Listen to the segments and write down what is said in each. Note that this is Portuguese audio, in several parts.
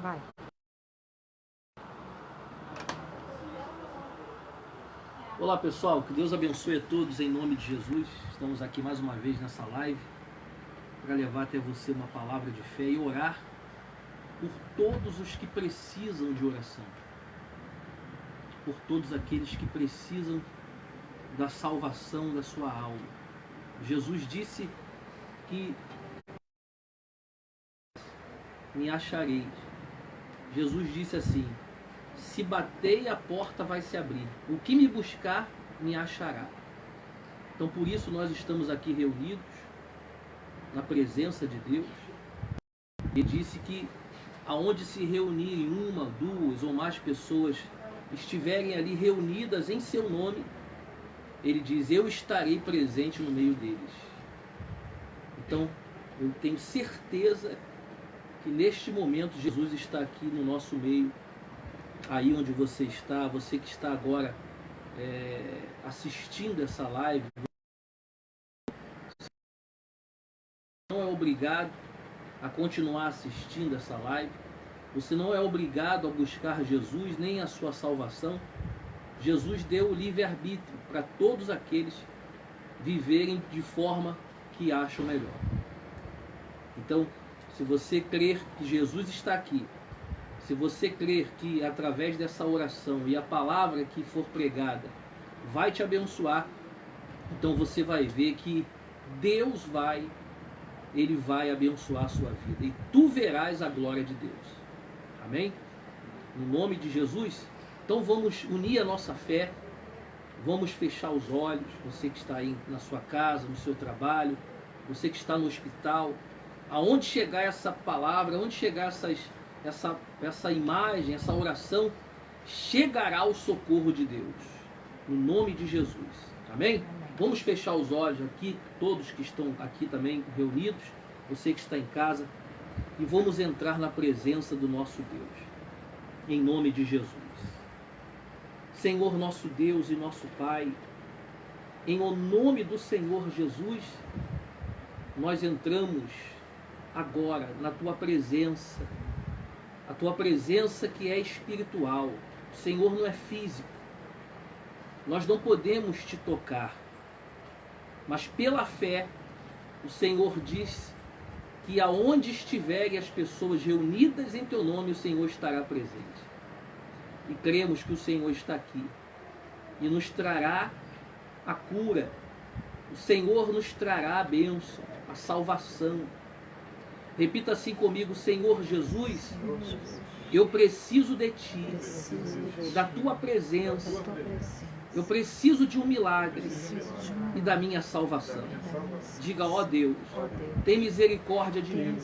Vai. Olá pessoal, que Deus abençoe a todos em nome de Jesus. Estamos aqui mais uma vez nessa live para levar até você uma palavra de fé e orar por todos os que precisam de oração, por todos aqueles que precisam da salvação da sua alma. Jesus disse que me achareis. Jesus disse assim: se bater, a porta vai se abrir. O que me buscar, me achará. Então, por isso, nós estamos aqui reunidos na presença de Deus. Ele disse que aonde se reunirem uma, duas ou mais pessoas estiverem ali reunidas em seu nome, ele diz: eu estarei presente no meio deles. Então, eu tenho certeza que neste momento Jesus está aqui no nosso meio. Aí onde você está, você que está agora assistindo essa live, não é obrigado a continuar assistindo essa live, você não é obrigado a buscar Jesus nem a sua salvação. Jesus deu o livre-arbítrio para todos aqueles viverem de forma que acham melhor. Então, se você crer que Jesus está aqui, se você crer que através dessa oração e a palavra que for pregada vai te abençoar, então você vai ver que Deus vai abençoar a sua vida e tu verás a glória de Deus. Amém? No nome de Jesus. Então vamos unir a nossa fé, vamos fechar os olhos, você que está aí na sua casa, no seu trabalho, você que está no hospital, aonde chegar essa palavra, aonde chegar essa imagem, essa oração, chegará o socorro de Deus, no nome de Jesus. Amém? Vamos fechar os olhos aqui, todos que estão aqui também reunidos, você que está em casa, e vamos entrar na presença do nosso Deus, em nome de Jesus. Senhor nosso Deus e nosso Pai, em o nome do Senhor Jesus, nós entramos agora na Tua presença, a Tua presença que é espiritual. O Senhor não é físico. Nós não podemos Te tocar. Mas pela fé, o Senhor diz que aonde estiverem as pessoas reunidas em Teu nome, o Senhor estará presente. E cremos que o Senhor está aqui e nos trará a cura. O Senhor nos trará a bênção, a salvação. Repita assim comigo: Senhor Jesus, eu preciso de Ti, da Tua presença. Eu preciso de um milagre e da minha salvação. Diga: ó Deus, tem misericórdia de mim,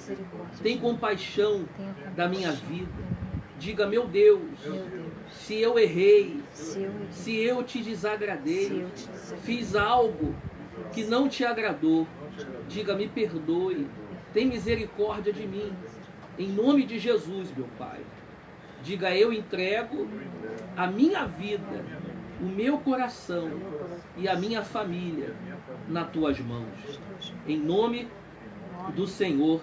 tem compaixão da minha vida. Diga: meu Deus, se eu errei, se eu te desagradei, fiz algo que não te agradou, diga: me perdoe, tem misericórdia de mim, em nome de Jesus, meu Pai. Diga: eu entrego a minha vida, o meu coração e a minha família nas Tuas mãos, em nome do Senhor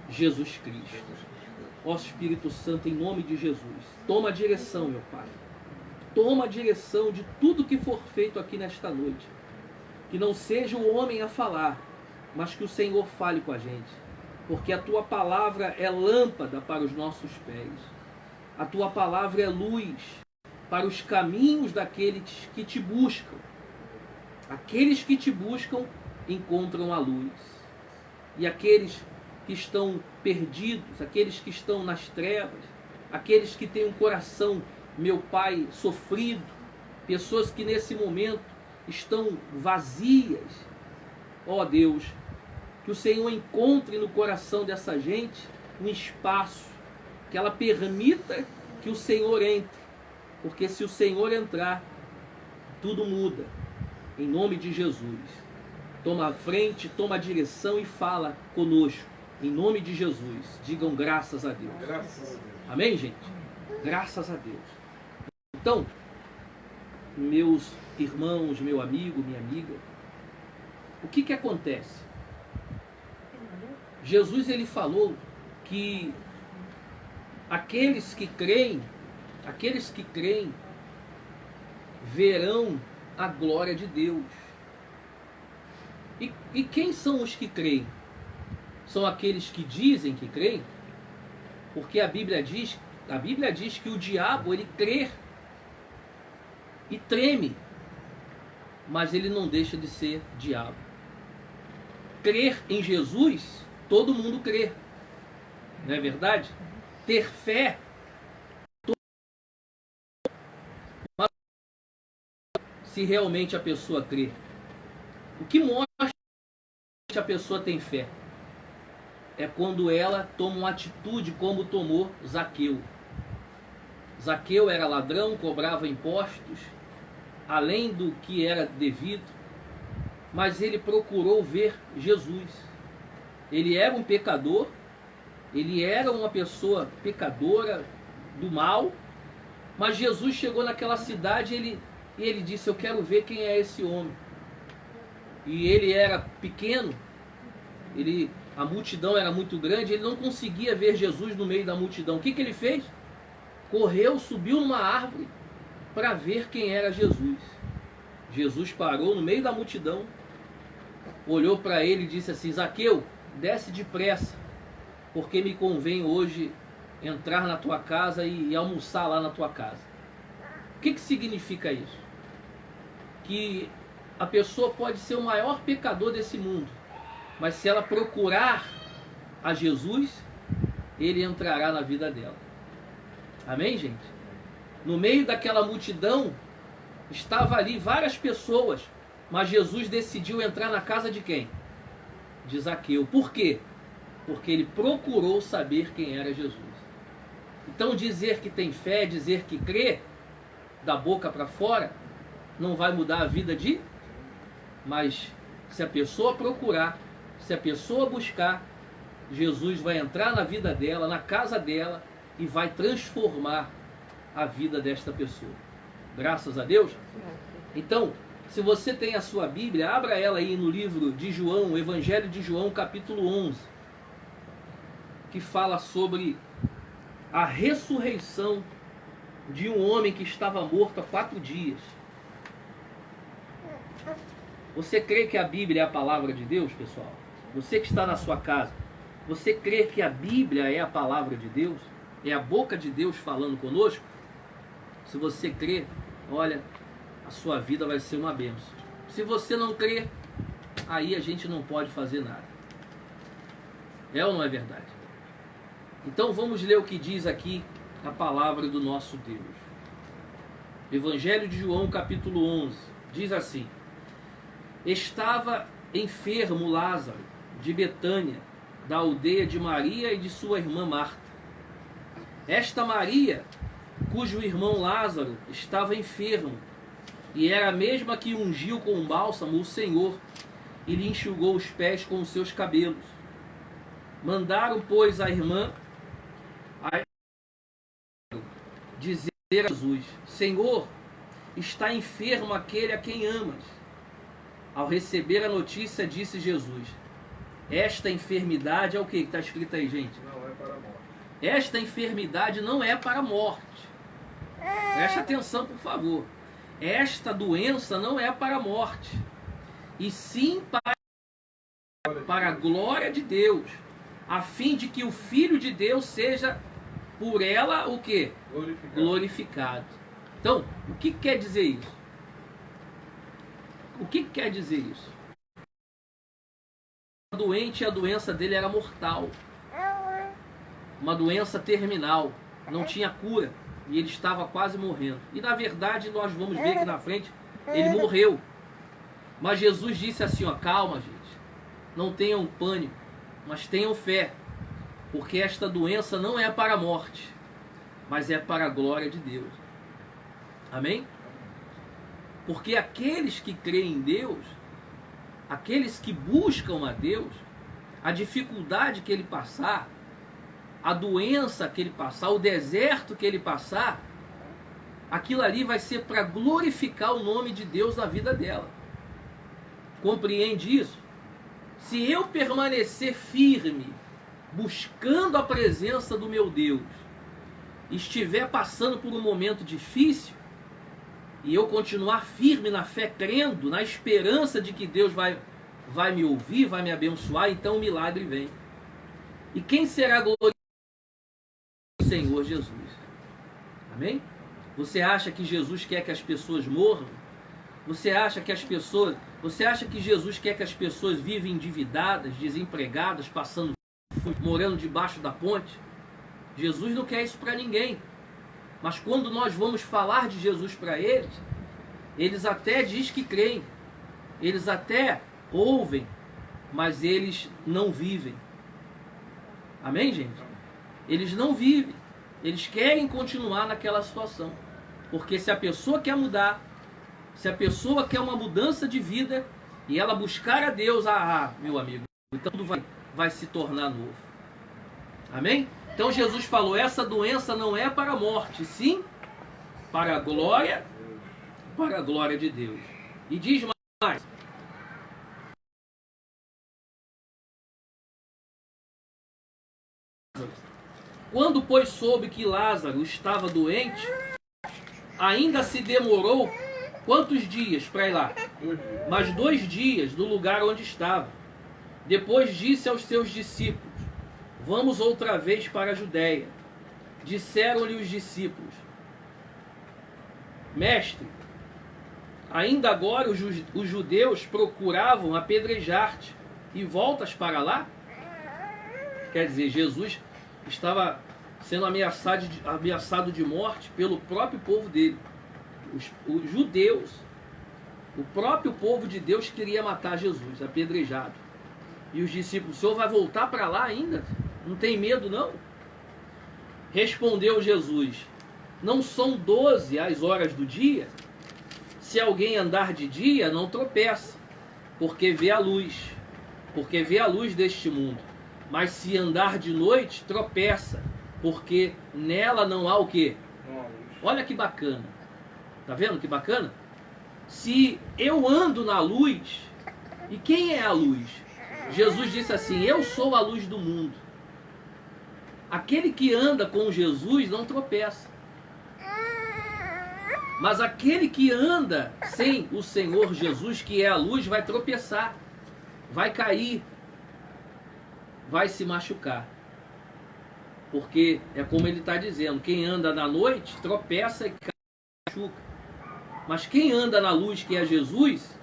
Jesus Cristo. Ó Espírito Santo, em nome de Jesus, toma a direção, meu Pai. Toma a direção de tudo que for feito aqui nesta noite. Que não seja o homem a falar, mas que o Senhor fale com a gente. Porque a Tua palavra é lâmpada para os nossos pés. A Tua palavra é luz para os caminhos daqueles que Te buscam. Aqueles que Te buscam encontram a luz. E aqueles que estão perdidos, aqueles que estão nas trevas, aqueles que têm um coração, meu Pai, sofrido, pessoas que nesse momento estão vazias, ó Deus, que o Senhor encontre no coração dessa gente um espaço, que ela permita que o Senhor entre, porque se o Senhor entrar, tudo muda, em nome de Jesus. Toma a frente, toma a direção e fala conosco, em nome de Jesus. Digam graças a Deus. Graças a Deus. Amém, gente? Graças a Deus. Então, meus irmãos, meu amigo, minha amiga, o que acontece? Jesus, ele falou que aqueles que creem verão a glória de Deus. E quem são os que creem? São aqueles que dizem que creem? Porque a Bíblia diz que o diabo, ele crê e treme, mas ele não deixa de ser diabo. Crer em Jesus, todo mundo crê, não é verdade? Ter fé, se realmente a pessoa crê. O que mostra que a pessoa tem fé é quando ela toma uma atitude como tomou Zaqueu. Zaqueu era ladrão, cobrava impostos, além do que era devido, mas ele procurou ver Jesus. Ele era um pecador, ele era uma pessoa pecadora do mal, mas Jesus chegou naquela cidade e ele disse: eu quero ver quem é esse homem. E ele era pequeno, a multidão era muito grande, ele não conseguia ver Jesus no meio da multidão. O que ele fez? Correu, subiu numa árvore para ver quem era Jesus. Jesus parou no meio da multidão, olhou para ele e disse assim: Zaqueu, desce depressa, porque me convém hoje entrar na tua casa e almoçar lá na tua casa. O que significa isso? Que a pessoa pode ser o maior pecador desse mundo, mas se ela procurar a Jesus, ele entrará na vida dela. Amém, gente? No meio daquela multidão, estava ali várias pessoas, mas Jesus decidiu entrar na casa de quem? De Zaqueu. Por quê? Porque ele procurou saber quem era Jesus. Então dizer que tem fé, dizer que crê, da boca para fora, não vai mudar a vida de... Mas se a pessoa procurar, se a pessoa buscar, Jesus vai entrar na vida dela, na casa dela, e vai transformar a vida desta pessoa. Graças a Deus. Então, se você tem a sua Bíblia, abra ela aí no livro de João, o Evangelho de João, capítulo 11, que fala sobre a ressurreição de um homem que estava morto há 4 dias. Você crê que a Bíblia é a palavra de Deus, pessoal? Você que está na sua casa, você crê que a Bíblia é a palavra de Deus? É a boca de Deus falando conosco? Se você crê, olha, a sua vida vai ser uma bênção. Se você não crê, aí a gente não pode fazer nada. É ou não é verdade? Então vamos ler o que diz aqui a palavra do nosso Deus. Evangelho de João, capítulo 11, diz assim: estava enfermo Lázaro, de Betânia, da aldeia de Maria e de sua irmã Marta. Esta Maria, cujo irmão Lázaro estava enfermo, e era a mesma que ungiu com bálsamo o Senhor, e lhe enxugou os pés com os seus cabelos. Mandaram, pois, a irmã dizer a Jesus: Senhor, está enfermo aquele a quem amas. Ao receber a notícia, disse Jesus: esta enfermidade é o que está escrito aí, gente? Não é para a morte. Esta enfermidade não é para a morte. Preste atenção, por favor. Esta doença não é para a morte, e sim para a glória de Deus, a fim de que o Filho de Deus seja por ela o quê? Glorificado. Então, o que quer dizer isso? O que quer dizer isso? O doente, a doença dele era mortal. Uma doença terminal. Não tinha cura. E ele estava quase morrendo. E na verdade, nós vamos ver que na frente, ele morreu. Mas Jesus disse assim, ó: calma, gente. Não tenham pânico, mas tenham fé. Porque esta doença não é para a morte, mas é para a glória de Deus. Amém? Porque aqueles que creem em Deus, aqueles que buscam a Deus, a dificuldade que ele passar, a doença que ele passar, o deserto que ele passar, aquilo ali vai ser para glorificar o nome de Deus na vida dela. Compreende isso? Se eu permanecer firme, buscando a presença do meu Deus, estiver passando por um momento difícil, e eu continuar firme na fé, crendo, na esperança de que Deus vai me ouvir, vai me abençoar, então o milagre vem. E quem será glorioso? O Senhor Jesus. Amém? Você acha que Jesus quer que as pessoas morram? Você acha que Jesus quer que as pessoas vivem endividadas, desempregadas, morando debaixo da ponte? Jesus não quer isso para ninguém. Mas quando nós vamos falar de Jesus para eles, eles até dizem que creem, eles até ouvem, mas eles não vivem. Amém, gente? Eles não vivem. Eles querem continuar naquela situação. Porque se a pessoa quer mudar, se a pessoa quer uma mudança de vida e ela buscar a Deus, meu amigo, então tudo vai se tornar novo. Amém? Então Jesus falou, essa doença não é para a morte, sim para a glória de Deus. E diz mais, quando pois soube que Lázaro estava doente, ainda se demorou quantos dias para ir lá? Mas 2 dias do lugar onde estava. Depois disse aos seus discípulos, vamos outra vez para a Judéia. Disseram-lhe os discípulos, mestre, ainda agora os judeus procuravam apedrejar-te e voltas para lá? Quer dizer, Jesus estava sendo ameaçado de morte pelo próprio povo dele. Os judeus, o próprio povo de Deus queria matar Jesus, apedrejado. E os discípulos, o senhor vai voltar para lá ainda? Não tem medo, não? Respondeu Jesus, não são 12 as horas do dia? Se alguém andar de dia, não tropeça, porque vê a luz deste mundo. Mas se andar de noite, tropeça, porque nela não há o quê? Olha que bacana. Tá vendo que bacana? Se eu ando na luz, e quem é a luz? Jesus disse assim, eu sou a luz do mundo. Aquele que anda com Jesus não tropeça. Mas aquele que anda sem o Senhor Jesus, que é a luz, vai tropeçar, vai cair, vai se machucar. Porque é como ele está dizendo, quem anda na noite tropeça e cai e machuca. Mas quem anda na luz, que é Jesus,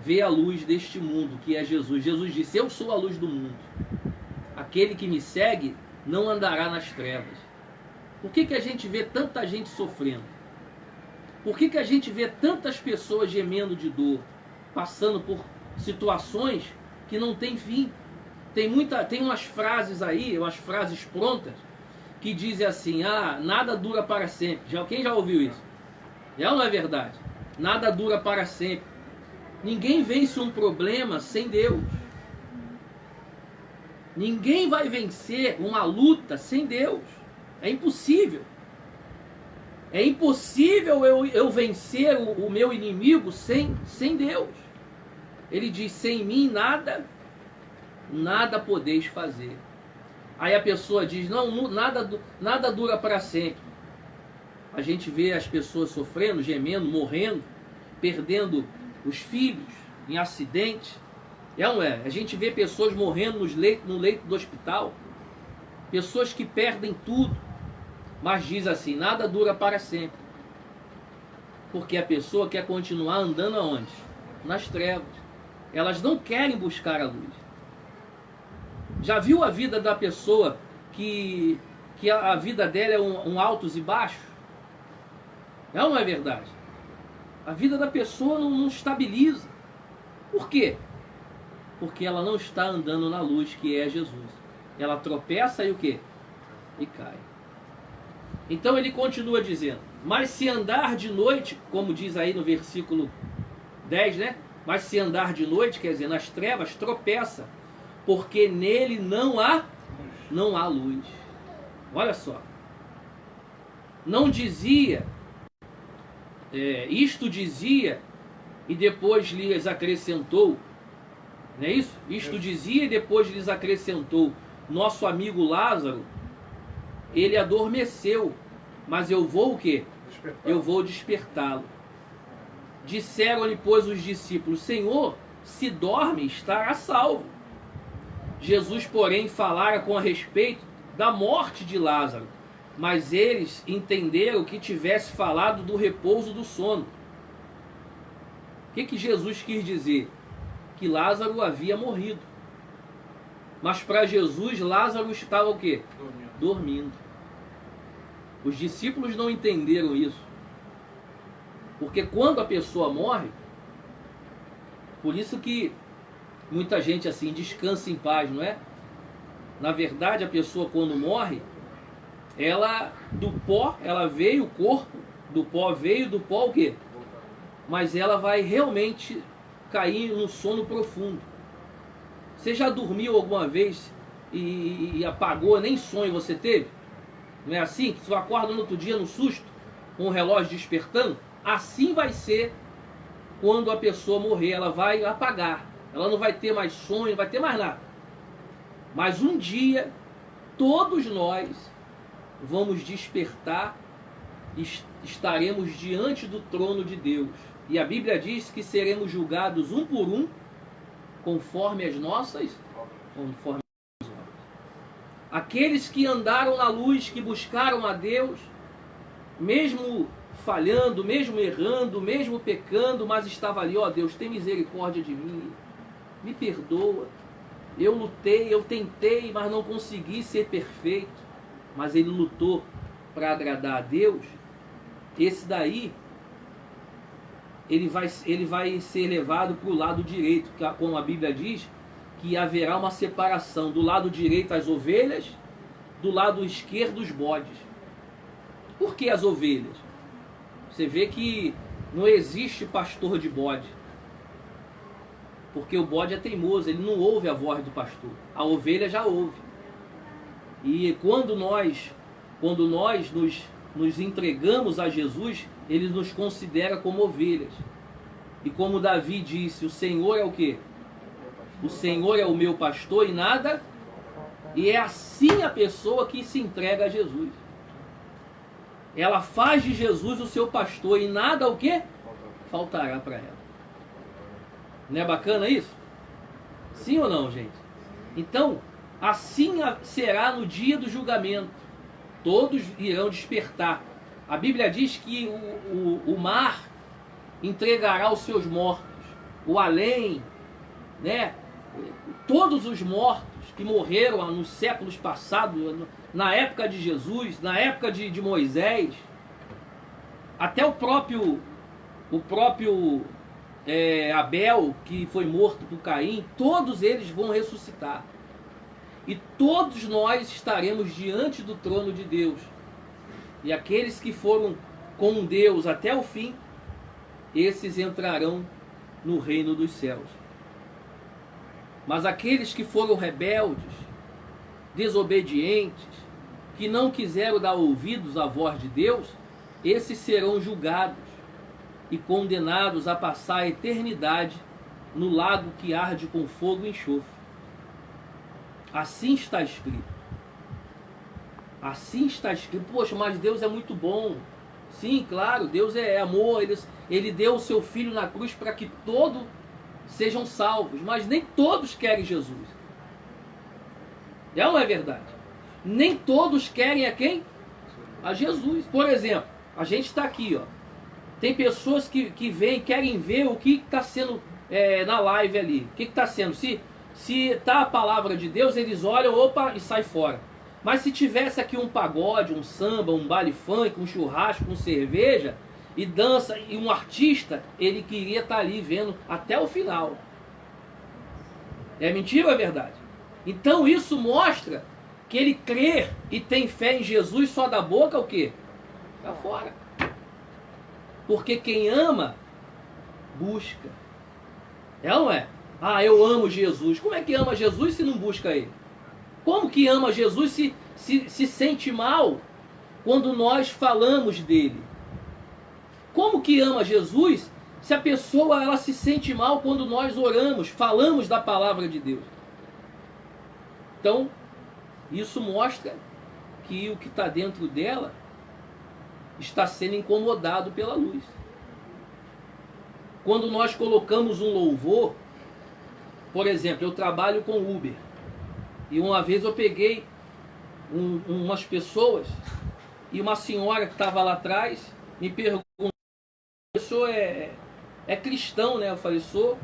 vê a luz deste mundo, que é Jesus. Jesus disse, eu sou a luz do mundo. Aquele que me segue não andará nas trevas. Por que a gente vê tanta gente sofrendo? Por que a gente vê tantas pessoas gemendo de dor, passando por situações que não tem fim? Tem umas frases aí, umas frases prontas, que dizem assim, nada dura para sempre. Quem já ouviu isso? É ou não é verdade? Nada dura para sempre. Ninguém vence um problema sem Deus. Ninguém vai vencer uma luta sem Deus. É impossível. É impossível eu vencer o meu inimigo sem Deus. Ele diz, sem mim nada podeis fazer. Aí a pessoa diz, nada dura para sempre. A gente vê as pessoas sofrendo, gemendo, morrendo, perdendo os filhos em acidente. Não é? A gente vê pessoas morrendo no leito do hospital, pessoas que perdem tudo, mas diz assim, nada dura para sempre. Porque a pessoa quer continuar andando aonde? Nas trevas. Elas não querem buscar a luz. Já viu a vida da pessoa que a vida dela é um altos e baixos? Não é verdade? A vida da pessoa não estabiliza. Por quê? Porque ela não está andando na luz, que é Jesus. Ela tropeça e o quê? E cai. Então ele continua dizendo, mas se andar de noite, como diz aí no versículo 10, né? Mas se andar de noite, quer dizer, nas trevas, tropeça, porque nele não há luz. Olha só. Não dizia, isto dizia, e depois lhes acrescentou, não é isso? Isto dizia e depois lhes acrescentou, nosso amigo Lázaro ele adormeceu, mas eu vou o quê? Despertar. Eu vou despertá-lo. Disseram-lhe, pois, os discípulos: Senhor, se dorme, estará salvo. Jesus, porém, falara com a respeito da morte de Lázaro, mas eles entenderam que tivesse falado do repouso do sono. O que Jesus quis dizer? Que Lázaro havia morrido. Mas para Jesus, Lázaro estava o quê? Dormindo. Os discípulos não entenderam isso. Porque quando a pessoa morre, por isso que muita gente assim descansa em paz, não é? Na verdade, a pessoa quando morre, ela do pó, ela veio, o corpo do pó veio, do pó o quê? Mas ela vai realmente cair no sono profundo. Você já dormiu alguma vez e apagou, nem sonho você teve? Não é assim? Que você acorda no outro dia no susto, com o relógio despertando? Assim vai ser quando a pessoa morrer, ela vai apagar. Ela não vai ter mais sonho, não vai ter mais nada. Mas um dia, todos nós vamos despertar e estaremos diante do trono de Deus. E a Bíblia diz que seremos julgados um por um, conforme as nossas obras. Aqueles que andaram na luz, que buscaram a Deus, mesmo falhando, mesmo errando, mesmo pecando, mas estava ali: ó Deus, tem misericórdia de mim, me perdoa. Eu lutei, eu tentei, mas não consegui ser perfeito. Mas ele lutou para agradar a Deus. Esse daí, ele vai ser levado para o lado direito, como a Bíblia diz, que haverá uma separação. Do lado direito as ovelhas, do lado esquerdo os bodes. Por que as ovelhas? Você vê que não existe pastor de bode. Porque o bode é teimoso, ele não ouve a voz do pastor. A ovelha já ouve. E quando nós nos entregamos a Jesus, ele nos considera como ovelhas. E como Davi disse, o Senhor é o quê? O Senhor é o meu pastor e nada. E é assim a pessoa que se entrega a Jesus. Ela faz de Jesus o seu pastor e nada o quê? Faltará para ela. Não é bacana isso? Sim ou não, gente? Então, assim será no dia do julgamento. Todos irão despertar. A Bíblia diz que o mar entregará os seus mortos. O além, né? Todos os mortos que morreram nos séculos passados, na época de Jesus, na época de Moisés, até o próprio Abel, que foi morto por Caim, todos eles vão ressuscitar. E todos nós estaremos diante do trono de Deus. E aqueles que foram com Deus até o fim, esses entrarão no reino dos céus. Mas aqueles que foram rebeldes, desobedientes, que não quiseram dar ouvidos à voz de Deus, esses serão julgados e condenados a passar a eternidade no lago que arde com fogo e enxofre. Assim está escrito. Assim está escrito. Poxa, mas Deus é muito bom. Sim, claro, Deus é amor. Ele deu o seu Filho na cruz para que todos sejam salvos. Mas nem todos querem Jesus. Não é verdade? Nem todos querem a quem? A Jesus. Por exemplo, a gente está aqui, ó. Tem pessoas que vêm, querem ver o que está sendo na live ali. O que está sendo? Se está a palavra de Deus, eles olham, opa, e sai fora. Mas se tivesse aqui um pagode, um samba, um baile funk, um churrasco, com cerveja, e dança, e um artista, ele queria estar ali vendo até o final. É mentira ou é verdade? Então isso mostra que ele crê e tem fé em Jesus só da boca, o quê? Tá fora. Porque quem ama, busca. É ou não é? Ah, eu amo Jesus. Como é que ama Jesus se não busca ele? Como que ama Jesus se sente mal quando nós falamos dele? Como que ama Jesus se a pessoa ela se sente mal quando nós oramos, falamos da palavra de Deus? Então, isso mostra que o que está dentro dela está sendo incomodado pela luz. Quando nós colocamos um louvor, por exemplo, eu trabalho com Uber, e uma vez eu peguei umas pessoas, e uma senhora que estava lá atrás me perguntou: o senhor é cristão, né? Eu falei: sou.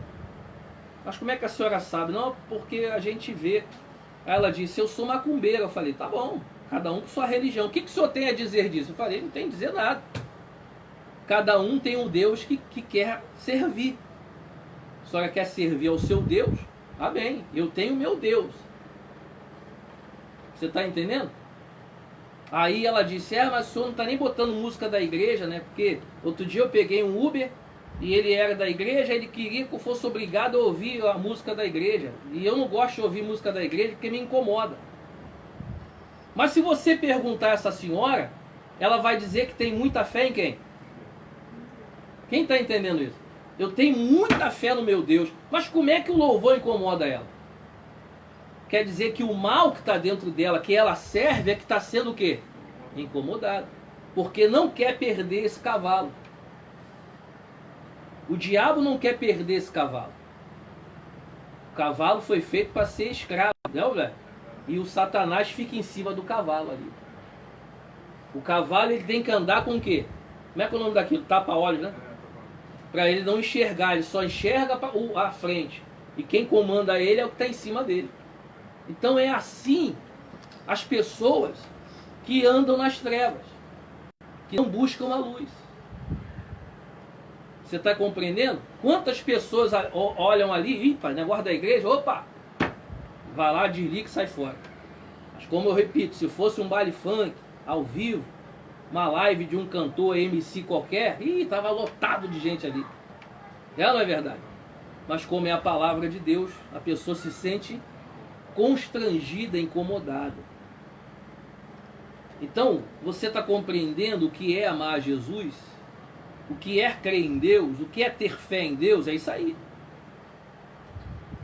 Mas como é que a senhora sabe? Não, porque a gente vê. Aí ela disse: eu sou macumbeira. Eu falei: tá bom, cada um com sua religião. O que o senhor tem a dizer disso? Eu falei: não tem a dizer nada. Cada um tem um Deus que quer servir. A senhora quer servir ao seu Deus? Tá bem, eu tenho o meu Deus. Você está entendendo? Aí ela disse: mas o senhor não está nem botando música da igreja, né? Porque outro dia eu peguei um Uber e ele era da igreja, ele queria que eu fosse obrigado a ouvir a música da igreja. E eu não gosto de ouvir música da igreja porque me incomoda. Mas se você perguntar a essa senhora, ela vai dizer que tem muita fé em quem? Quem está entendendo isso? Eu tenho muita fé no meu Deus. Mas como é que o louvor incomoda ela? Quer dizer que o mal que está dentro dela, que ela serve, é que está sendo o quê? Incomodado. Porque não quer perder esse cavalo. O diabo não quer perder esse cavalo. O cavalo foi feito para ser escravo, não, velho? E o Satanás fica em cima do cavalo ali. O cavalo ele tem que andar com o quê? Como é que é o nome daquilo? Tapa-olhos, né? Para ele não enxergar, ele só enxerga a frente. E quem comanda ele é o que está em cima dele. Então é assim as pessoas que andam nas trevas, que não buscam a luz. Você está compreendendo? Quantas pessoas olham ali, ih, pai, negócio da igreja, opa, vai lá, desliga e sai fora. Mas como eu repito, se fosse um baile funk, ao vivo, uma live de um cantor MC qualquer, ih, estava lotado de gente ali. Não é verdade? Mas como é a palavra de Deus, a pessoa se sente constrangida, incomodada. Então, você está compreendendo o que é amar a Jesus? O que é crer em Deus? O que é ter fé em Deus? É isso aí.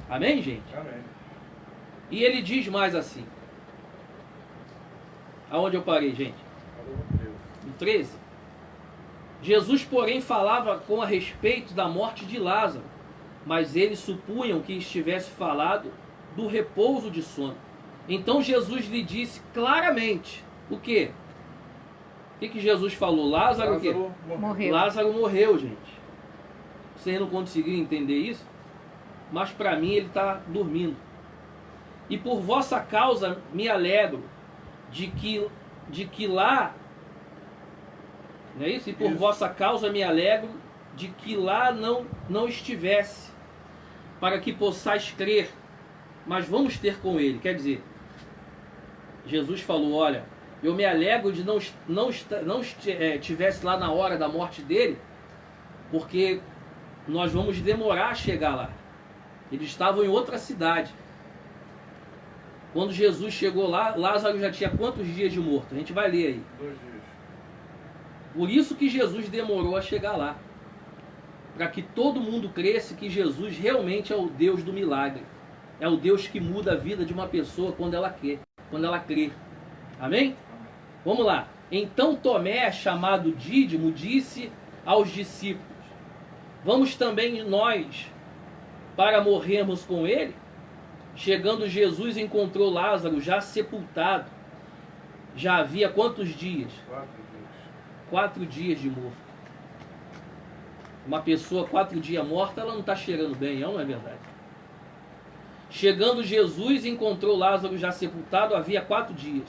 Amém, gente? Amém. E ele diz mais assim. Aonde eu parei, gente? No 13. Jesus, porém, falava com a respeito da morte de Lázaro, mas eles supunham que estivesse falado do repouso de sono. Então Jesus lhe disse claramente: o quê? O que Jesus falou? Lázaro o quê? Morreu. Lázaro morreu, gente. Vocês não conseguiram entender isso? Mas para mim ele está dormindo. E por vossa causa me alegro de que lá, não é isso? E por vossa causa me alegro de que lá não estivesse, para que possais crer. Mas vamos ter com ele. Quer dizer, Jesus falou: olha, eu me alegro de não estivesse lá na hora da morte dele, porque nós vamos demorar a chegar lá. Eles estavam em outra cidade. Quando Jesus chegou lá, Lázaro já tinha quantos dias de morto? A gente vai ler aí. 2 dias. Por isso que Jesus demorou a chegar lá. Para que todo mundo cresça que Jesus realmente é o Deus do milagre. É o Deus que muda a vida de uma pessoa quando ela quer, quando ela crê. Amém? Vamos lá. Então Tomé, chamado Dídimo, disse aos discípulos: vamos também nós para morrermos com ele? Chegando Jesus, encontrou Lázaro já sepultado. Já havia quantos dias? 4 dias. 4 dias de morto. Uma pessoa 4 dias morta, ela não está cheirando bem, não é verdade? Chegando Jesus, encontrou Lázaro já sepultado, havia 4 dias.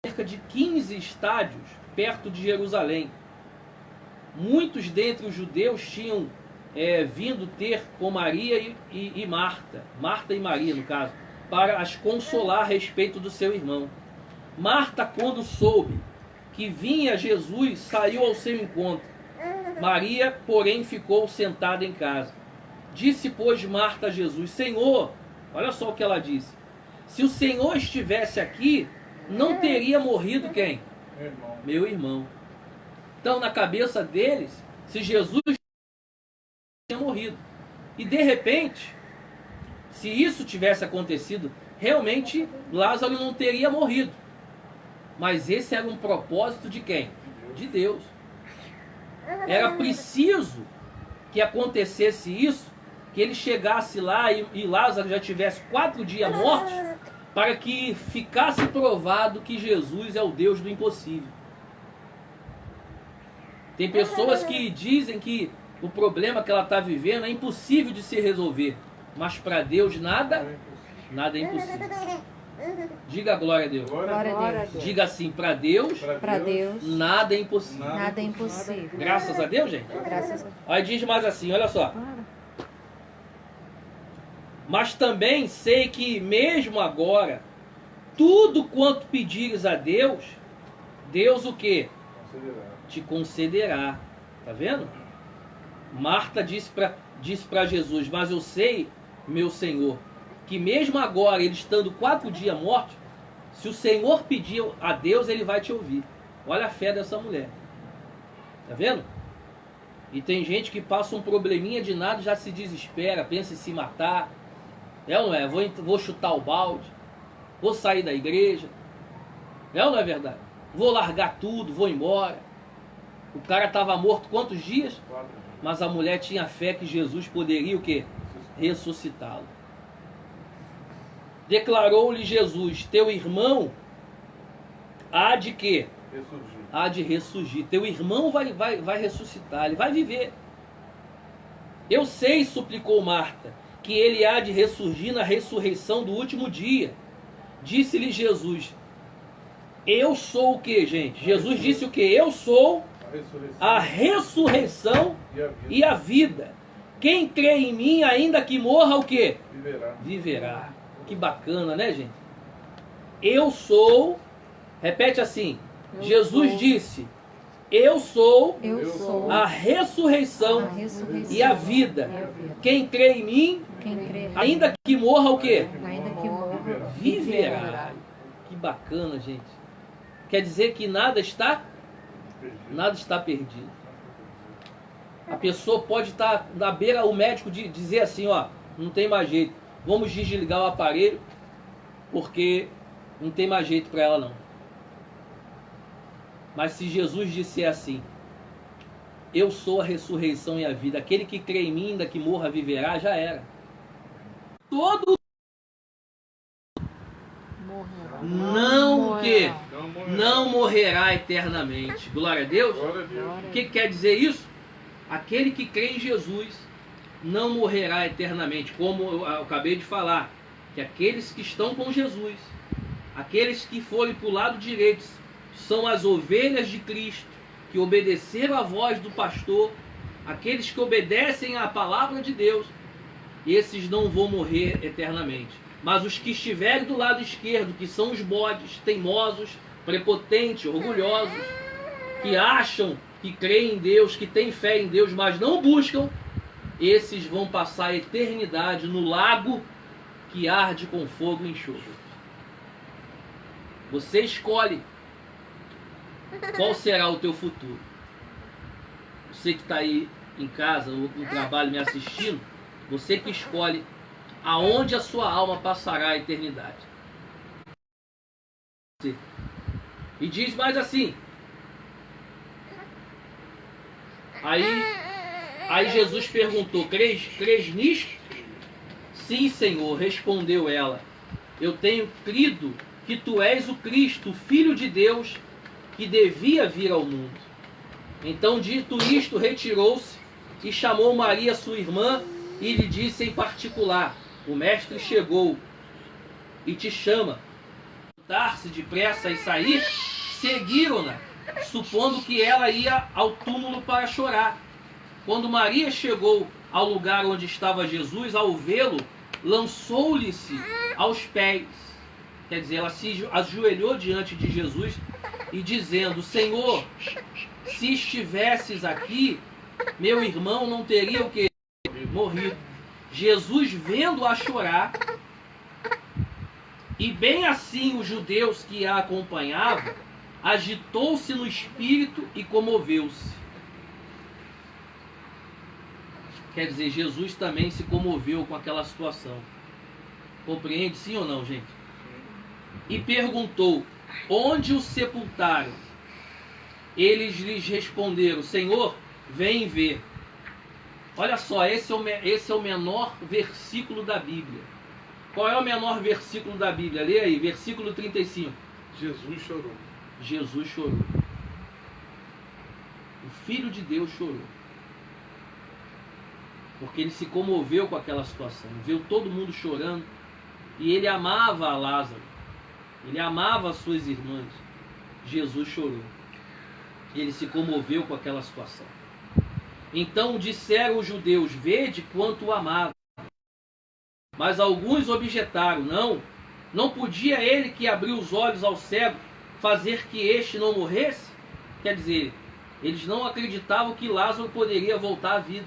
Cerca de 15 estádios perto de Jerusalém. Muitos dentre os judeus tinham vindo ter com Maria e Marta, Marta e Maria no caso, para as consolar a respeito do seu irmão. Marta, quando soube que vinha Jesus, saiu ao seu encontro. Maria, porém, ficou sentada em casa. Disse, pois, Marta a Jesus: Senhor, olha só o que ela disse, se o Senhor estivesse aqui, não teria morrido quem? Meu irmão. Meu irmão. Então, na cabeça deles, se Jesus tinha morrido. E de repente, se isso tivesse acontecido realmente Lázaro não teria morrido. Mas esse era um propósito de quem? De Deus. Era preciso que acontecesse isso, que ele chegasse lá e Lázaro já tivesse 4 dias mortos, para que ficasse provado que Jesus é o Deus do impossível. Tem pessoas que dizem que o problema que ela está vivendo é impossível de se resolver, mas para Deus nada é impossível. Diga glória a Deus. Glória a Deus. Diga assim, para Deus nada é impossível. Nada é impossível. Graças a Deus, gente. Graças a Deus. Aí diz mais assim, olha só. Mas também sei que mesmo agora, tudo quanto pedires a Deus, Deus o quê? Te concederá. Tá vendo? Marta disse para Jesus, mas eu sei, meu Senhor, que mesmo agora, ele estando 4 dias morto, se o Senhor pedir a Deus, ele vai te ouvir. Olha a fé dessa mulher. Tá vendo? E tem gente que passa um probleminha de nada, já se desespera, pensa em se matar. É ou não é? Vou chutar o balde, vou sair da igreja. É ou não é verdade? Vou largar tudo, vou embora. O cara estava morto quantos dias? 4. Mas a mulher tinha fé que Jesus poderia o quê? Ressuscitá-lo. Declarou-lhe Jesus, teu irmão há de quê? Ressurgir. Há de ressurgir. Teu irmão vai ressuscitar, ele vai viver. Eu sei, suplicou Marta, que ele há de ressurgir na ressurreição do último dia. Disse-lhe Jesus, eu sou o que, gente? Jesus disse o que? Eu sou a ressurreição e a vida. Quem crê em mim, ainda que morra, o que? Viverá. Que bacana, né, gente? Eu sou, repete assim, Jesus disse, eu sou a ressurreição e a vida. Quem crê em mim, ainda que morra, o quê? Viverá. Que bacana, gente. Quer dizer que nada está perdido. A pessoa pode estar na beira, o médico dizer assim, ó, não tem mais jeito, vamos desligar o aparelho, porque não tem mais jeito para ela não. Mas se Jesus disser assim, eu sou a ressurreição e a vida, aquele que crê em mim, ainda que morra, viverá, já era. Todo não morrerá eternamente. Glória a Deus. O que quer dizer isso? Aquele que crê em Jesus não morrerá eternamente, como eu acabei de falar, que aqueles que estão com Jesus, aqueles que forem para o lado direito, são as ovelhas de Cristo, que obedeceram à voz do pastor, aqueles que obedecem à palavra de Deus, esses não vão morrer eternamente. Mas os que estiverem do lado esquerdo, que são os bodes, teimosos, prepotentes, orgulhosos, que acham que creem em Deus, que têm fé em Deus, mas não buscam, esses vão passar a eternidade no lago que arde com fogo e enxofre. Você escolhe qual será o teu futuro. Você que está aí em casa ou no trabalho me assistindo, você que escolhe aonde a sua alma passará a eternidade. E diz mais assim. Aí Jesus perguntou, crês nisto? Sim, Senhor, respondeu ela. Eu tenho crido que tu és o Cristo, o Filho de Deus, que devia vir ao mundo. Então, dito isto, retirou-se e chamou Maria, sua irmã, e lhe disse em particular, o mestre chegou e te chama. Dar-se depressa e sair, seguiram-na, supondo que ela ia ao túmulo para chorar. Quando Maria chegou ao lugar onde estava Jesus, ao vê-lo, lançou-lhe-se aos pés. Quer dizer, ela se ajoelhou diante de Jesus e dizendo, Senhor, se estivesses aqui, meu irmão não teria o quê? Morrido. Jesus, vendo-a chorar, e bem assim os judeus que a acompanhavam, agitou-se no espírito e comoveu-se. Quer dizer, Jesus também se comoveu com aquela situação. Compreende, sim ou não, gente? E perguntou: onde o sepultaram? Eles lhes responderam: Senhor, vem ver. Olha só, esse é o menor versículo da Bíblia. Qual é o menor versículo da Bíblia? Lê aí, versículo 35. Jesus chorou. Jesus chorou. O Filho de Deus chorou. Porque ele se comoveu com aquela situação. Viu todo mundo chorando. E ele amava a Lázaro. Ele amava as suas irmãs. Jesus chorou. Ele se comoveu com aquela situação. Então disseram os judeus: vede quanto o amava. Mas alguns objetaram: não podia ele que abriu os olhos ao cego fazer que este não morresse? Quer dizer, eles não acreditavam que Lázaro poderia voltar à vida.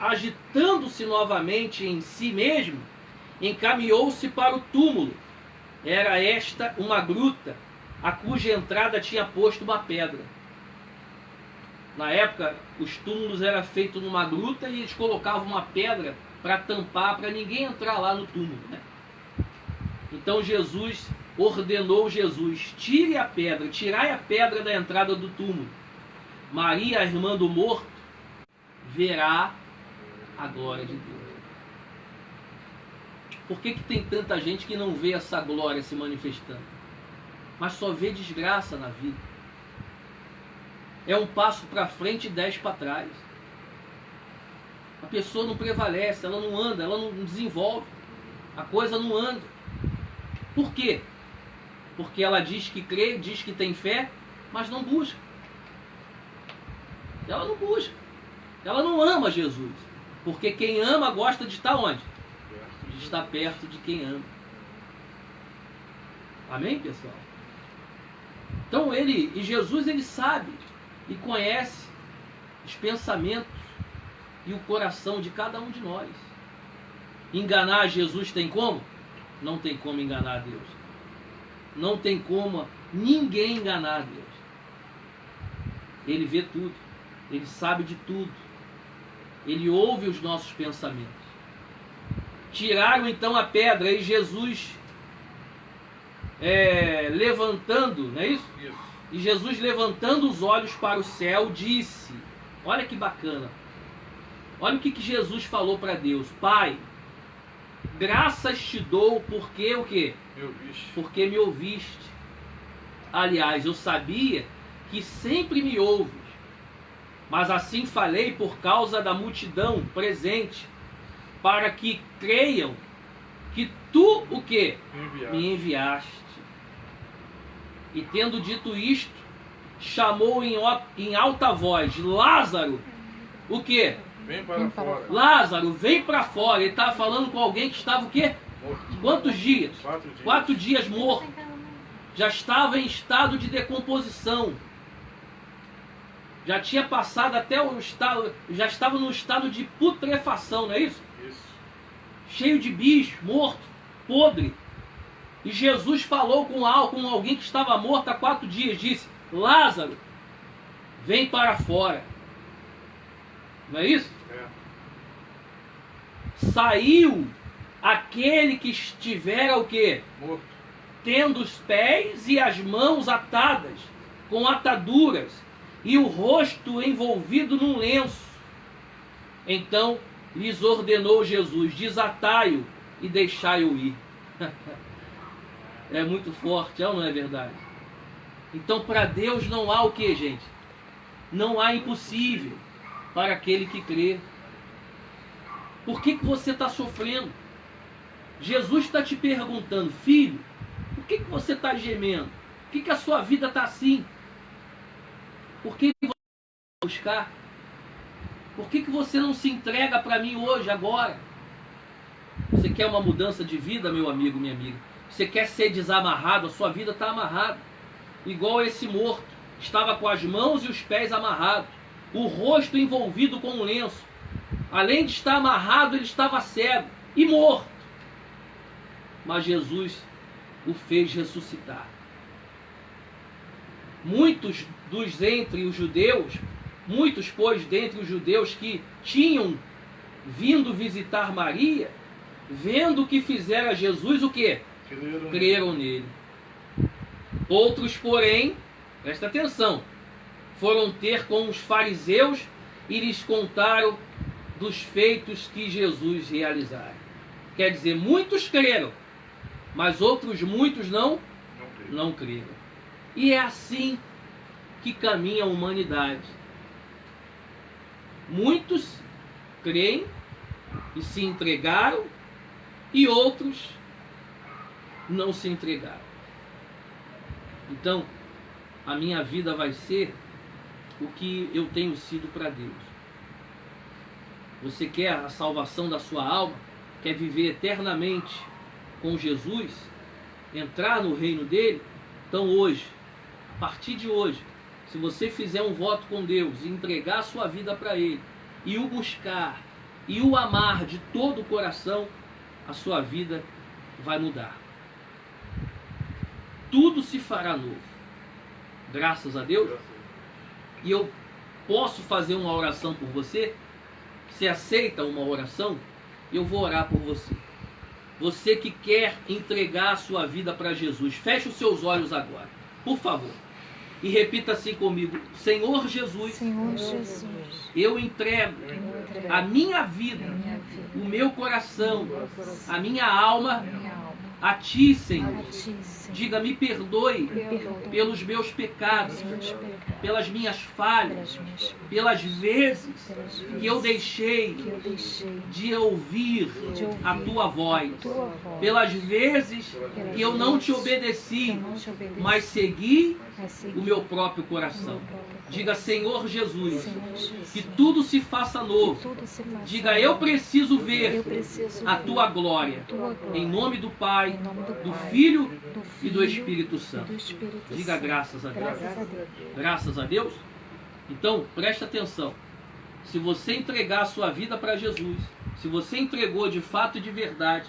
Agitando-se novamente em si mesmo, encaminhou-se para o túmulo. Era esta uma gruta, a cuja entrada tinha posto uma pedra. Na época, os túmulos eram feitos numa gruta e eles colocavam uma pedra para tampar, para ninguém entrar lá no túmulo, né? Então ordenou Jesus: tirai a pedra da entrada do túmulo. Maria, a irmã do morto, verá a glória de Deus. Por que tem tanta gente que não vê essa glória se manifestando? Mas só vê desgraça na vida. É um passo para frente e 10 para trás. A pessoa não prevalece, ela não anda, ela não desenvolve. A coisa não anda. Por quê? Porque ela diz que crê, diz que tem fé, mas não busca. Ela não busca. Ela não ama Jesus. Porque quem ama gosta de estar onde? De estar perto de quem ama. Amém, pessoal? Então Jesus ele sabe e conhece os pensamentos e o coração de cada um de nós. Enganar Jesus tem como? Não tem como enganar a Deus. Não tem como ninguém enganar a Deus. Ele vê tudo. Ele sabe de tudo. Ele ouve os nossos pensamentos. Tiraram então a pedra e Jesus levantando, não é isso? Isso. E Jesus, levantando os olhos para o céu, disse: olha que bacana. Olha o que Jesus falou para Deus: Pai, graças te dou porque o quê? Me ouviste. Porque me ouviste. Aliás, eu sabia que sempre me ouves, mas assim falei por causa da multidão presente, para que creiam que tu o quê? Me enviaste. E tendo dito isto, chamou em alta voz: Lázaro, o quê? Vem para fora. Lázaro, vem para fora. Ele estava falando com alguém que estava o quê? Morto. Quantos dias? 4 dias. 4 dias morto. Já estava em estado de decomposição. Já tinha passado até o estado, já estava no estado de putrefação, não é isso? Isso. Cheio de bicho, morto, podre. E Jesus falou com alguém que estava morto há 4 dias, disse: Lázaro, vem para fora. Não é isso? É. Saiu aquele que estivera o quê? Morto. Tendo os pés e as mãos atadas com ataduras e o rosto envolvido num lenço. Então lhes ordenou Jesus: desatai-o e deixai-o ir. É muito forte, é ou não é verdade? Então para Deus não há o que, gente? Não há impossível para aquele que crê. Por que você está sofrendo? Jesus está te perguntando: filho, por que você está gemendo? Por que a sua vida está assim? Por que você não buscar? Por que você não se entrega para mim hoje, agora? Você quer uma mudança de vida, meu amigo, minha amiga? Você quer ser desamarrado? A sua vida está amarrada. Igual esse morto. Estava com as mãos e os pés amarrados. O rosto envolvido com um lenço. Além de estar amarrado, ele estava cego e morto. Mas Jesus o fez ressuscitar. Muitos pois, dentre os judeus que tinham vindo visitar Maria, vendo o que fizera Jesus, o quê? Creram nele. Outros, porém, presta atenção, foram ter com os fariseus e lhes contaram dos feitos que Jesus realizara. Quer dizer, muitos creram, mas outros muitos não creram. E é assim que caminha a humanidade. Muitos creem e se entregaram, e outros não se entregaram. Então, a minha vida vai ser o que eu tenho sido para Deus. Você quer a salvação da sua alma? Quer viver eternamente com Jesus? Entrar no reino dele? Então hoje, a partir de hoje, se você fizer um voto com Deus e entregar a sua vida para Ele, e o buscar, e o amar de todo o coração, a sua vida vai mudar. Tudo se fará novo. Graças a Deus. E eu posso fazer uma oração por você? Você aceita uma oração? Eu vou orar por você. Você que quer entregar a sua vida para Jesus, feche os seus olhos agora, por favor. E repita assim comigo: Senhor Jesus, Senhor Jesus, eu entrego a minha vida, o meu coração, a minha alma a Ti, Senhor. Diga, me perdoe pelos meus pecados, pelas minhas falhas, pelas vezes que eu deixei de ouvir a Tua voz, pelas vezes que eu não Te obedeci, mas segui o meu próprio coração. Diga, Senhor Jesus, que tudo se faça novo. Diga, eu preciso ver a Tua glória. Em nome do Pai, do Filho e do Espírito Santo. Diga graças a Deus. Graças a Deus. Então, preste atenção. Se você entregar a sua vida para Jesus, se você entregou de fato e de verdade,